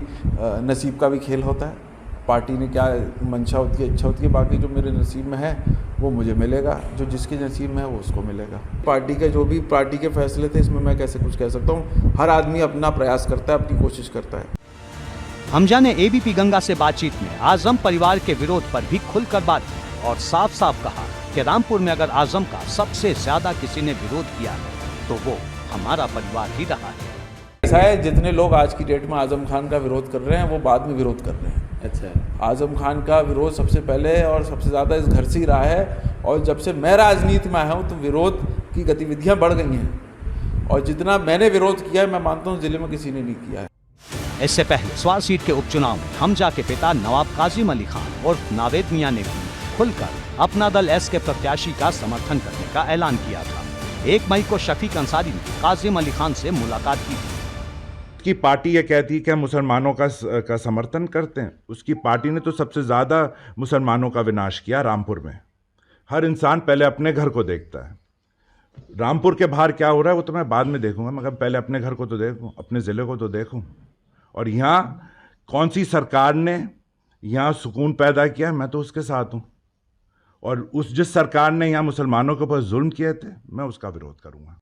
नसीब का भी खेल होता है। पार्टी ने क्या मंशा होती है, इच्छा होती है, बाकी जो मेरे नसीब में है वो मुझे मिलेगा, जो जिसके नसीब में है वो उसको मिलेगा। पार्टी के जो भी पार्टी के फैसले थे इसमें मैं कैसे कुछ कह सकता हूँ। हर आदमी अपना प्रयास करता है, अपनी कोशिश करता है। हमजा ने एबीपी गंगा से बातचीत में आजम परिवार के विरोध पर भी खुलकर बात की और साफ साफ कहा कि रामपुर में अगर आजम का सबसे ज्यादा किसी ने विरोध किया है तो वो हमारा परिवार ही रहा है। ऐसा है, जितने लोग आज की डेट में आजम खान का विरोध कर रहे हैं वो बाद में विरोध कर रहे हैं। अच्छा, आजम खान का विरोध सबसे पहले और सबसे ज़्यादा इस घर से ही रहा है। और जब से मैं राजनीति में आया हूँ तो विरोध की गतिविधियाँ बढ़ गई हैं और जितना मैंने विरोध किया है मैं मानता हूँ जिले में किसी ने नहीं किया है। इससे पहले स्वार सीट के उपचुनाव में हमजा के पिता नवाब काजिम अली खान और नावेद मियां ने भी खुलकर अपना दल एस के प्रत्याशी का समर्थन करने का ऐलान किया था। 1 मई को शफीक अंसारी ने काजिम अली खान से मुलाकात की थी। उसकी पार्टी ये कहती है कि हम मुसलमानों का समर्थन करते हैं। उसकी पार्टी ने तो सबसे ज़्यादा मुसलमानों का विनाश किया रामपुर में। हर इंसान पहले अपने घर को देखता है। रामपुर के बाहर क्या हो रहा है वो तो मैं बाद में देखूंगा, मगर पहले अपने घर को तो देखूं, अपने ज़िले को तो देखूं। और यहाँ कौन सी सरकार ने यहाँ सुकून पैदा किया, मैं तो उसके साथ हूँ। और जिस सरकार ने यहाँ मुसलमानों के ऊपर जुल्म किए थे मैं उसका विरोध करूँगा।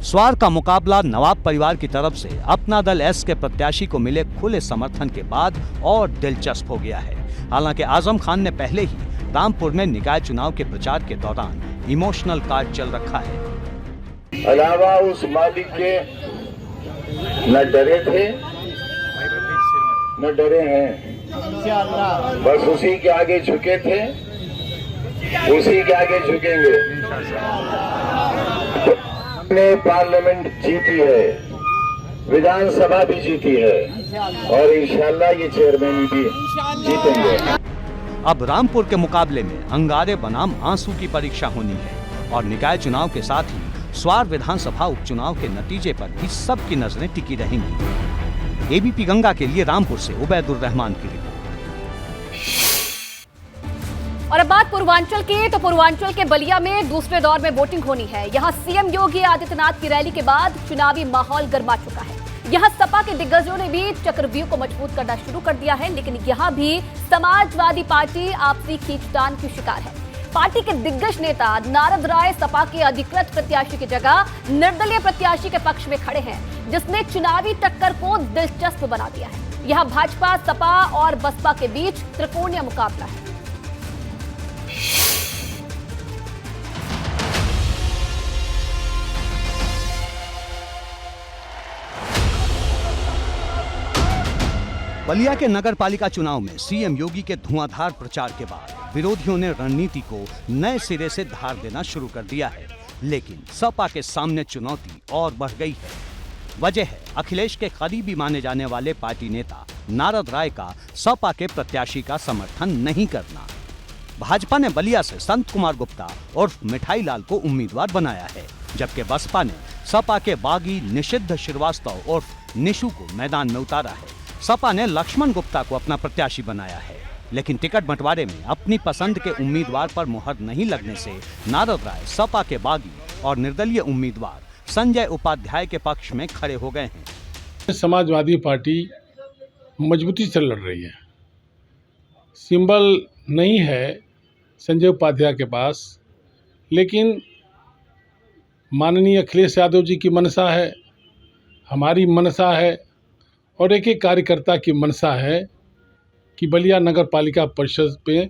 स्वार का मुकाबला नवाब परिवार की तरफ से अपना दल एस के प्रत्याशी को मिले खुले समर्थन के बाद और दिलचस्प हो गया है। हालांकि आजम खान ने पहले ही रामपुर में निकाय चुनाव के प्रचार के दौरान इमोशनल कार्ड चल रखा है। अलावा उस मालिक के न डरे थे न डरे हैं, बस उसी के आगे झुके थे, उसी के आगे झुकेंगे। ने पार्लियामेंट जीती है, विधानसभा भी जीती है और इंशाल्लाह ये चेयरमैन भी जीतेंगे। अब रामपुर के मुकाबले में अंगारे बनाम आंसू की परीक्षा होनी है और निकाय चुनाव के साथ ही स्वार विधानसभा उपचुनाव के नतीजे पर भी सबकी नजरें टिकी रहेंगी। एबीपी गंगा के लिए रामपुर से उबैदुर रहमान की रिपोर्ट। और अब बात पूर्वांचल की, तो पूर्वांचल के बलिया में दूसरे दौर में वोटिंग होनी है। यहां सीएम योगी आदित्यनाथ की रैली के बाद चुनावी माहौल गर्मा चुका है। यहां सपा के दिग्गजों ने भी चक्रव्यूह को मजबूत करना शुरू कर दिया है, लेकिन यहां भी समाजवादी पार्टी आपसी खींचतान की शिकार है। पार्टी के दिग्गज नेता नारद राय सपा के अधिकृत प्रत्याशी की जगह निर्दलीय प्रत्याशी के पक्ष में खड़े हैं, जिसने चुनावी टक्कर को दिलचस्प बना दिया है। यहां भाजपा, सपा और बसपा के बीच त्रिकोणीय मुकाबला है। बलिया के नगर पालिका चुनाव में सीएम योगी के धुआंधार प्रचार के बाद विरोधियों ने रणनीति को नए सिरे से धार देना शुरू कर दिया है, लेकिन सपा के सामने चुनौती और बढ़ गई है। वजह है अखिलेश के करीबी माने जाने वाले पार्टी नेता नारद राय का सपा के प्रत्याशी का समर्थन नहीं करना। भाजपा ने बलिया से संत कुमार गुप्ता और मिठाई लाल को उम्मीदवार बनाया है, जबकि बसपा ने सपा के बागी निषिद्ध श्रीवास्तव और निशु को मैदान में उतारा है। सपा ने लक्ष्मण गुप्ता को अपना प्रत्याशी बनाया है, लेकिन टिकट बंटवारे में अपनी पसंद के उम्मीदवार पर मुहर नहीं लगने से नारद राय सपा के बागी और निर्दलीय उम्मीदवार संजय उपाध्याय के पक्ष में खड़े हो गए हैं। समाजवादी पार्टी मजबूती से लड़ रही है। सिंबल नहीं है संजय उपाध्याय के पास, लेकिन माननीय अखिलेश यादव जी की मनसा है, हमारी मनसा है और एक एक कार्यकर्ता की मनसा है कि बलिया नगर पालिका परिषद पे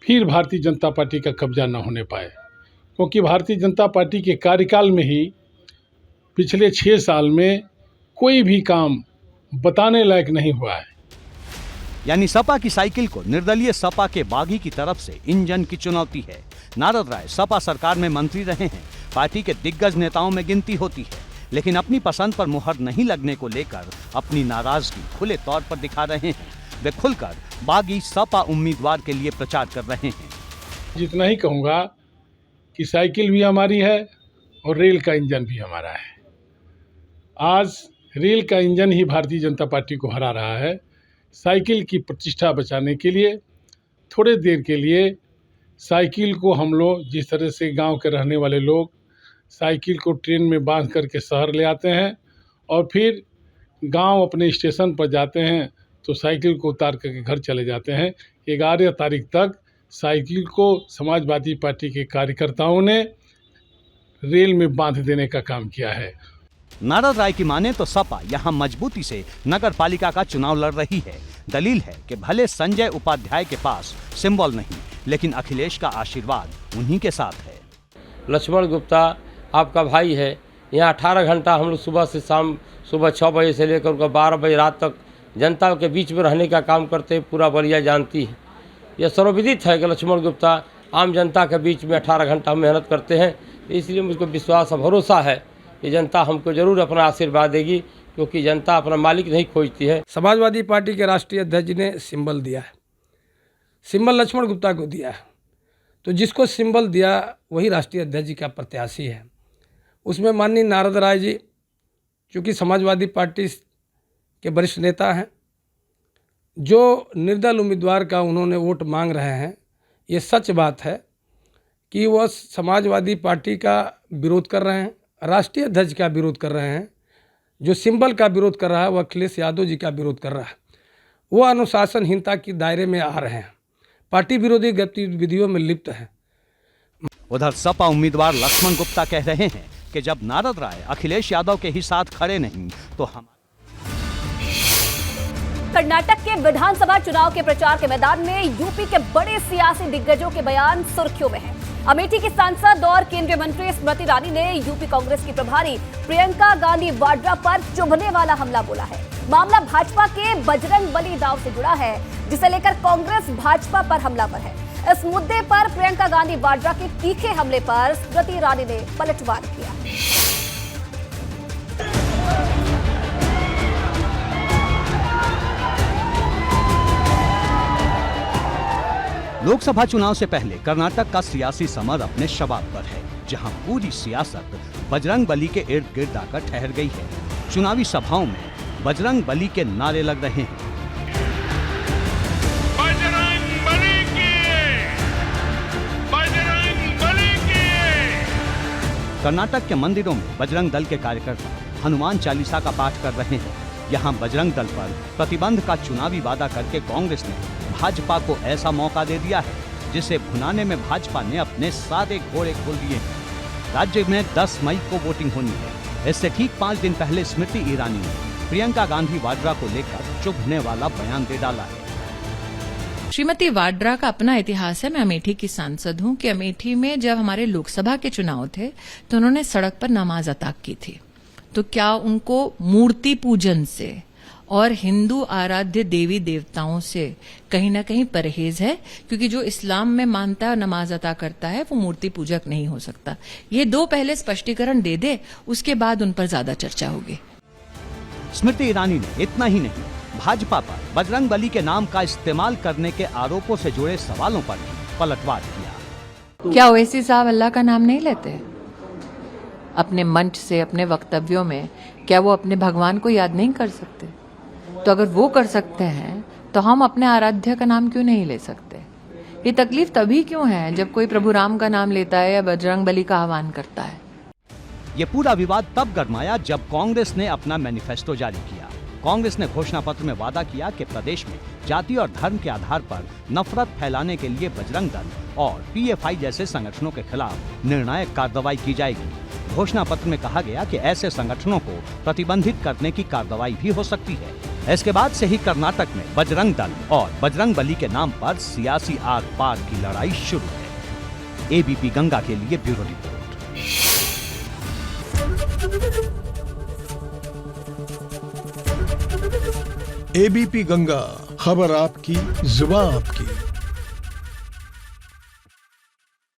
फिर भारतीय जनता पार्टी का कब्जा न होने पाए, क्योंकि भारतीय जनता पार्टी के कार्यकाल में ही पिछले 6 साल में कोई भी काम बताने लायक नहीं हुआ है। यानी सपा की साइकिल को निर्दलीय सपा के बागी की तरफ से इंजन की चुनौती है। नारद राय सपा सरकार में मंत्री रहे हैं, पार्टी के दिग्गज नेताओं में गिनती होती है, लेकिन अपनी पसंद पर मुहर नहीं लगने को लेकर अपनी नाराजगी खुले तौर पर दिखा रहे हैं। वे खुलकर बागी सपा उम्मीदवार के लिए प्रचार कर रहे हैं। जितना ही कहूँगा कि साइकिल भी हमारी है और रेल का इंजन भी हमारा है। आज रेल का इंजन ही भारतीय जनता पार्टी को हरा रहा है। साइकिल की प्रतिष्ठा बचाने के लिए थोड़े देर के लिए साइकिल को हम लोग जिस तरह से गांव के रहने वाले लोग साइकिल को ट्रेन में बांध करके शहर ले आते हैं और फिर गांव अपने स्टेशन पर जाते हैं तो साइकिल को उतार करके घर चले जाते हैं। 11 तारीख तक साइकिल को समाजवादी पार्टी के कार्यकर्ताओं ने रेल में बांध देने का काम किया है। नारद राय की माने तो सपा यहां मजबूती से नगर पालिका का चुनाव लड़ रही है। दलील है कि भले संजय उपाध्याय के पास सिंबल नहीं, लेकिन अखिलेश का आशीर्वाद उन्हीं के साथ है। लक्ष्मण गुप्ता आपका भाई है, यहाँ 18 घंटा हम लोग सुबह से शाम, सुबह 6 बजे से लेकर 12 बजे रात तक जनता के बीच में रहने का काम करते, पूरा बलिया जानती है। यह सर्वविदित है कि लक्ष्मण गुप्ता आम जनता के बीच में 18 घंटा मेहनत करते हैं, इसलिए मुझको विश्वास और भरोसा है कि जनता हमको जरूर अपना आशीर्वाद देगी, क्योंकि जनता अपना मालिक नहीं खोजती है। समाजवादी पार्टी के राष्ट्रीय अध्यक्ष ने सिंबल दिया है, सिंबल लक्ष्मण गुप्ता को दिया है, तो जिसको सिंबल दिया वही राष्ट्रीय अध्यक्ष जी का प्रत्याशी है। उसमें माननीय नारद राय जी चूँकि समाजवादी पार्टी के वरिष्ठ नेता हैं, जो निर्दल उम्मीदवार का उन्होंने वोट मांग रहे हैं, ये सच बात है कि वह समाजवादी पार्टी का विरोध कर रहे हैं, राष्ट्रीय अध्यक्ष का विरोध कर रहे हैं। जो सिंबल का विरोध कर रहा है वह अखिलेश यादव जी का विरोध कर रहा है। वो अनुशासनहीनता के दायरे में आ रहे हैं, पार्टी विरोधी गतिविधियों में लिप्त है। उधर सपा उम्मीदवार लक्ष्मण गुप्ता कह रहे हैं कि जब नारद राय अखिलेश यादव के ही साथ खड़े नहीं तो हम। कर्नाटक के विधानसभा चुनाव के प्रचार के मैदान में यूपी के बड़े सियासी दिग्गजों के बयान सुर्खियों में हैं। अमेठी की सांसद और केंद्रीय मंत्री स्मृति ईरानी ने यूपी कांग्रेस की प्रभारी प्रियंका गांधी वाड्रा पर चुभने वाला हमला बोला है। मामला भाजपा के बजरंग बली दांव से जुड़ा है, जिसे लेकर कांग्रेस भाजपा पर हमलावर है। इस मुद्दे पर प्रियंका गांधी वाड्रा के तीखे हमले पर स्मृति ईरानी ने पलटवार किया। लोकसभा चुनाव से पहले कर्नाटक का सियासी समर अपने शबाब पर है, जहां पूरी सियासत बजरंग बली के इर्द गिर्द आकर ठहर गई है। चुनावी सभाओं में बजरंग बली के नारे लग रहे हैं। बजरंग बली की, बजरंग बली की। कर्नाटक के मंदिरों में बजरंग दल के कार्यकर्ता हनुमान चालीसा का पाठ कर रहे हैं। यहां बजरंग दल पर प्रतिबंध का चुनावी वादा करके कांग्रेस ने भाजपा को ऐसा मौका दे दिया है, जिसे भुनाने में भाजपा ने अपने सारे घोड़े खोल दिए हैं। राज्य में 10 मई को वोटिंग होनी है। इससे ठीक 5 दिन पहले स्मृति ईरानी ने प्रियंका गांधी वाड्रा को लेकर चुभने वाला बयान दे डाला है। श्रीमती वाड्रा का अपना इतिहास है। मैं अमेठी की सांसद हूं कि अमेठी में जब हमारे लोकसभा के चुनाव थे तो उन्होंने सड़क पर नमाज अता की थी। तो क्या उनको मूर्ति पूजन से और हिंदू आराध्य देवी देवताओं से कहीं ना कहीं परहेज है? क्योंकि जो इस्लाम में मानता है नमाज अता करता है वो मूर्ति पूजक नहीं हो सकता। ये 2 पहले स्पष्टीकरण दे दे, उसके बाद उन पर ज्यादा चर्चा होगी। स्मृति ईरानी ने इतना ही नहीं, भाजपा पर बजरंग बली के नाम का इस्तेमाल करने के आरोपों से जुड़े सवालों पर भी पलटवार किया। क्या ओवैसी साहब अल्लाह का नाम नहीं लेते अपने मंच से, अपने वक्तव्यों में? क्या वो अपने भगवान को याद नहीं कर सकते? तो अगर वो कर सकते हैं तो हम अपने आराध्य का नाम क्यों नहीं ले सकते? ये तकलीफ तभी क्यों है जब कोई प्रभु राम का नाम लेता है या बजरंग बली का आह्वान करता है। ये पूरा विवाद तब गरमाया जब कांग्रेस ने अपना मैनिफेस्टो जारी किया। कांग्रेस ने घोषणा पत्र में वादा किया कि प्रदेश में जाति और धर्म के आधार पर नफरत फैलाने के लिए बजरंग दल और पीएफआई जैसे संगठनों के खिलाफ निर्णायक कार्रवाई की जाएगी। घोषणा पत्र में कहा गया कि ऐसे संगठनों को प्रतिबंधित करने की कार्रवाई भी हो सकती है। इसके बाद से ही कर्नाटक में बजरंग दल और बजरंग बली के नाम पर सियासी आर पार की लड़ाई शुरू है। एबीपी गंगा के लिए ब्यूरो रिपोर्ट। एबीपी गंगा, खबर आपकी, जुबान आपकी।